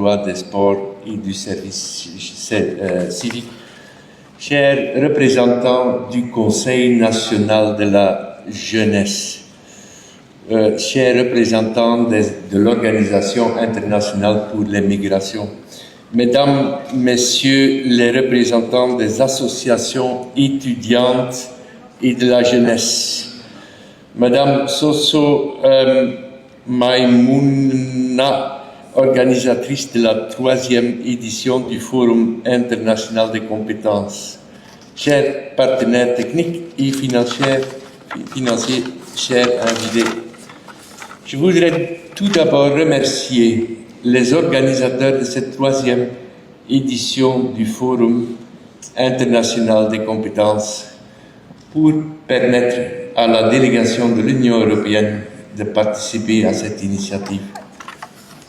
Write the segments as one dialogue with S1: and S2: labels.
S1: l'emploi, des sports et du service civique. Chers représentants du Conseil national de la jeunesse, chers représentants de l'Organisation internationale pour les migrations, mesdames, messieurs les représentants des associations étudiantes et de la jeunesse, Madame Soso Maïmouna, organisatrice de la 3e édition du Forum international des compétences, chers partenaires techniques et financiers, chers invités, je voudrais tout d'abord remercier les organisateurs de cette 3e édition du Forum international des compétences pour permettre à la délégation de l'Union européenne de participer à cette initiative.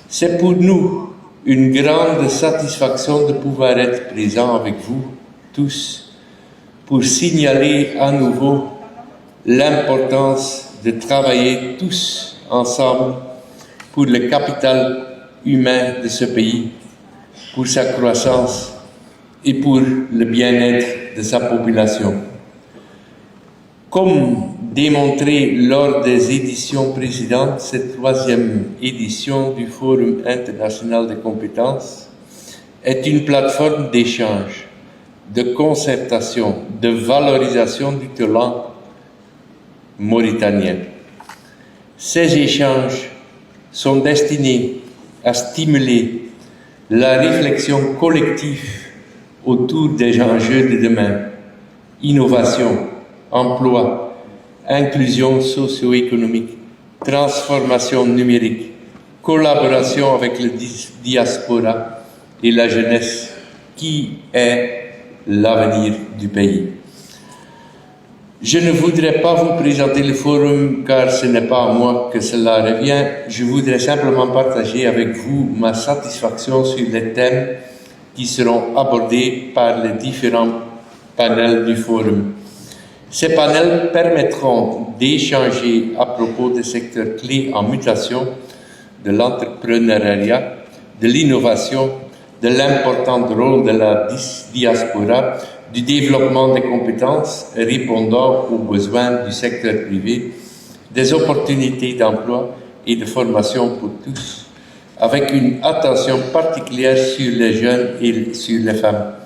S1: C'est pour nous une grande satisfaction de pouvoir être présent avec vous tous pour signaler à nouveau l'importance de travailler tous ensemble pour le capital humain de ce pays, pour sa croissance et pour le bien-être de sa population. Comme démontré lors des éditions précédentes, cette 3e édition du Forum international des compétences est une plateforme d'échange, de concertation, de valorisation du talent mauritanien. Ces échanges sont destinés à stimuler la réflexion collective autour des enjeux de demain, innovation, emploi, inclusion socio-économique, transformation numérique, collaboration avec le diaspora et la jeunesse, qui est l'avenir du pays. Je ne voudrais pas vous présenter le forum car ce n'est pas à moi que cela revient. Je voudrais simplement partager avec vous ma satisfaction sur les thèmes qui seront abordés par les différents panels du forum. Ces panels permettront d'échanger à propos des secteurs clés en mutation, de l'entrepreneuriat, de l'innovation, de l'important rôle de la diaspora, du développement des compétences répondant aux besoins du secteur privé, des opportunités d'emploi et de formation pour tous, avec une attention particulière sur les jeunes et sur les femmes.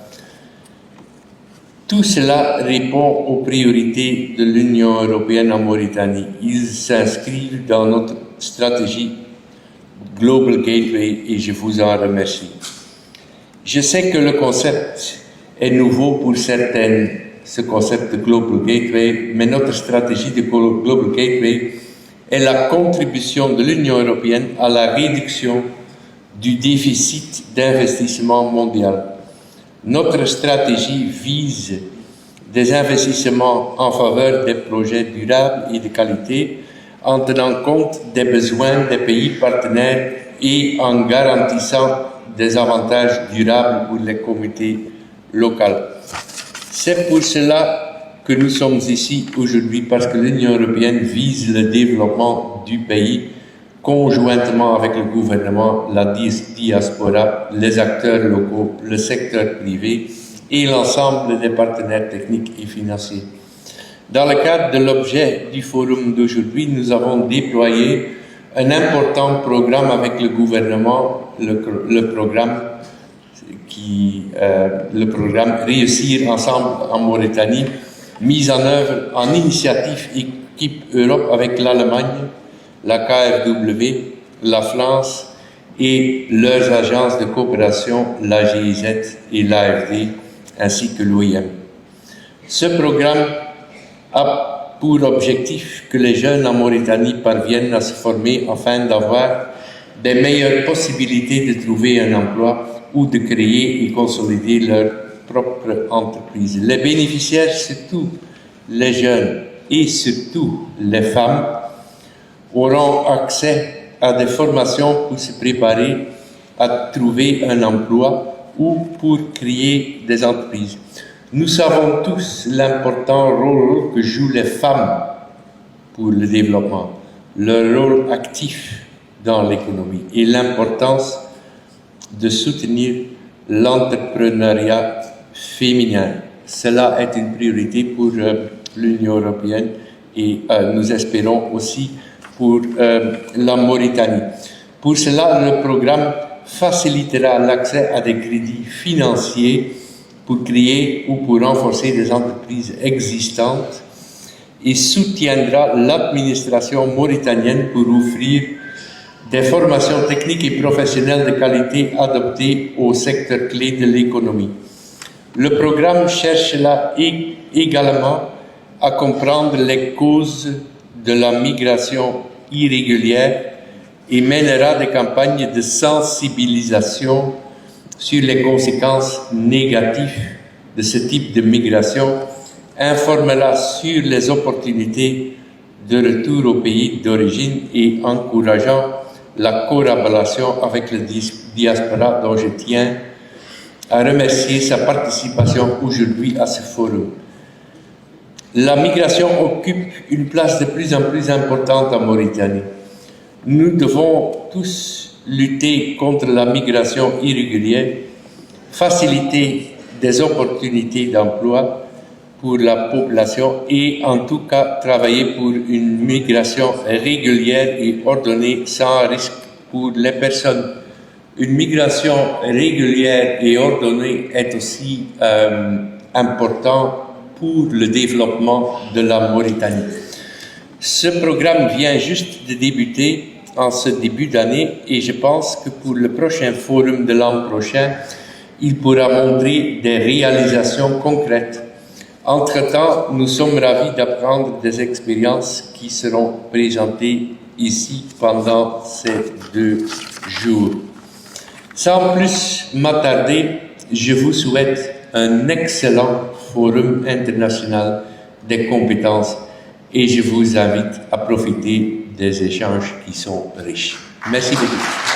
S1: Tout cela répond aux priorités de l'Union européenne en Mauritanie. Ils s'inscrivent dans notre stratégie Global Gateway et je vous en remercie. Je sais que le concept est nouveau pour certaines, ce concept de Global Gateway, mais notre stratégie de Global Gateway est la contribution de l'Union européenne à la réduction du déficit d'investissement mondial. Notre stratégie vise des investissements en faveur des projets durables et de qualité en tenant compte des besoins des pays partenaires et en garantissant des avantages durables pour les communautés locales. C'est pour cela que nous sommes ici aujourd'hui, parce que l'Union européenne vise le développement du pays conjointement avec le gouvernement, la diaspora, les acteurs locaux, le secteur privé et l'ensemble des partenaires techniques et financiers. Dans le cadre de l'objet du forum d'aujourd'hui, nous avons déployé un important programme avec le gouvernement, le programme Réussir ensemble en Mauritanie, mis en œuvre en initiative Équipe Europe avec l'Allemagne, la KfW, la France et leurs agences de coopération, la GIZ et l'AFD, ainsi que l'OIM. Ce programme a pour objectif que les jeunes en Mauritanie parviennent à se former afin d'avoir des meilleures possibilités de trouver un emploi ou de créer et consolider leur propre entreprise. Les bénéficiaires, surtout les jeunes et surtout les femmes, auront accès à des formations pour se préparer à trouver un emploi ou pour créer des entreprises. Nous savons tous l'important rôle que jouent les femmes pour le développement, leur rôle actif dans l'économie et l'importance de soutenir l'entrepreneuriat féminin. Cela est une priorité pour l'Union européenne et nous espérons aussi pour la Mauritanie. Pour cela, le programme facilitera l'accès à des crédits financiers pour créer ou pour renforcer des entreprises existantes et soutiendra l'administration mauritanienne pour offrir des formations techniques et professionnelles de qualité adaptées au secteur clé de l'économie. Le programme cherche là également à comprendre les causes de la migration irrégulière et mènera des campagnes de sensibilisation sur les conséquences négatives de ce type de migration, informera sur les opportunités de retour au pays d'origine et encourageant la collaboration avec le diaspora dont je tiens à remercier sa participation aujourd'hui à ce forum. La migration occupe une place de plus en plus importante en Mauritanie. Nous devons tous lutter contre la migration irrégulière, faciliter des opportunités d'emploi pour la population et en tout cas travailler pour une migration régulière et ordonnée sans risque pour les personnes. Une migration régulière et ordonnée est aussi importante pour le développement de la Mauritanie. Ce programme vient juste de débuter en ce début d'année et je pense que pour le prochain forum de l'an prochain, il pourra montrer des réalisations concrètes. Entre-temps, nous sommes ravis d'apprendre des expériences qui seront présentées ici pendant ces 2 jours. Sans plus m'attarder, je vous souhaite un excellent forum international des compétences et je vous invite à profiter des échanges qui sont riches. Merci beaucoup.